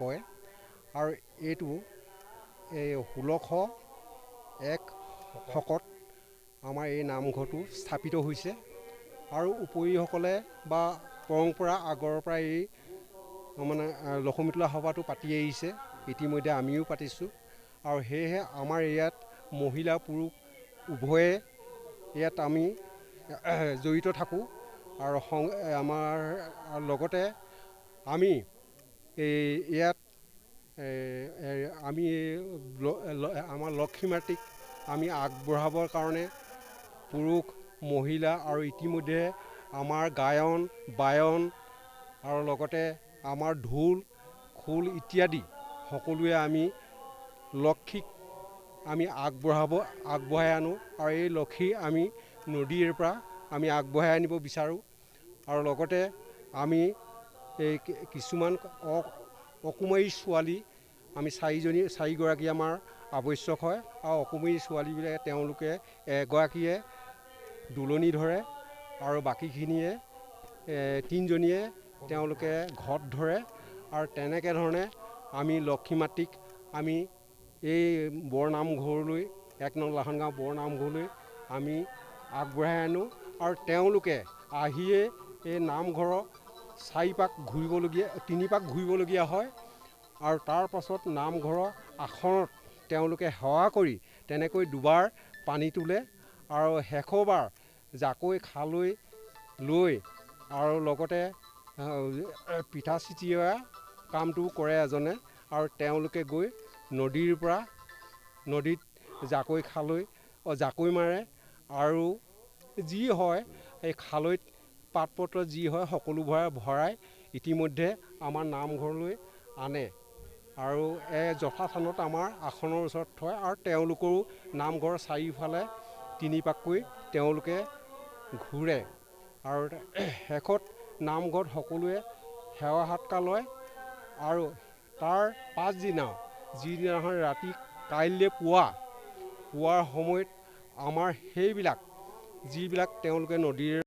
কয় আৰু এইটো 1601 শকত আমাৰ এই নামঘৰটো স্থাপিত হৈছে আৰু উপৰিসকলে বা পৰম্পৰা আগৰ পৰা এই মানে লক্ষ্মীতোলা সভাটো পাতি আহিছে। ইতিমধ্যে আমিও পাতিছোঁ আৰু সেয়েহে আমাৰ ইয়াত মহিলা পুৰুষ উভয়ে ইয়াত আমি জড়িত থাকোঁ আৰু আমাৰ লগতে আমি ইয়াত আমি আমাৰ লক্ষ্মী মাতৃক আমি আগবঢ়াবৰ কাৰণে পুৰুষ মহিলা আৰু ইতিমধ্যে আমাৰ গায়ন বায়ন আৰু লগতে আমাৰ ঢোল খোল ইত্যাদি সকলোৱে আমি লক্ষ্মীক আমি আগবঢ়াই আনো আৰু এই লক্ষ্মী আমি নদীৰ পৰা আমি আগবঢ়াই আনিব বিচাৰোঁ আৰু লগতে আমি এই কিছুমান অকুমাৰী ছোৱালী আমি চাৰিগৰাকী আমাৰ আৱশ্যক হয় আৰু অকুমাৰী ছোৱালীবিলাকে তেওঁলোকে এগৰাকীয়ে দুলনি ধৰে আৰু বাকীখিনিয়ে তিনিজনীয়ে তেওঁলোকে ঘট ধৰে আৰু তেনেকৈ ধৰণে আমি লক্ষ্মী মাতৃক আমি এই বৰনামঘৰলৈ 1 নং লাহন গাঁও বৰনামঘৰলৈ আমি আগবঢ়াই আনো আৰু তেওঁলোকে আহিয়ে এই নামঘৰৰ 3 পাক ঘূৰিবলগীয়া হয় আৰু তাৰ পাছত নামঘৰৰ আসনত তেওঁলোকে সেৱা কৰি তেনেকৈ দুবাৰ পানী তোলে আৰু শেষৰবাৰ জাকৈ খালৈ লৈ আৰু লগতে পিঠা চিটিওৱা কামটো কৰে এজনে আৰু তেওঁলোকে গৈ নদীত জাকৈ মাৰে আৰু যি হয় এই খালৈত পাত পত্ৰ যি হয় সকলোবোৰ ভৰাই ইতিমধ্যে আমাৰ নামঘৰলৈ আনে আৰু যথাস্থানত আমাৰ আসনৰ ওচৰত থয় আৰু তেওঁলোকৰো নামঘৰৰ চাৰিওফালে 3 পাককৈ তেওঁলোকে ঘূৰে আৰু শেষত নামঘৰত সকলোৱে সেৱা সৎকাৰ লয় আৰু তাৰ পাছদিনা যিদিনাখন ৰাতি কাইলৈ পুৱাৰ সময়ত আমাৰ যিবিলাক তেওঁলোকে নদীৰ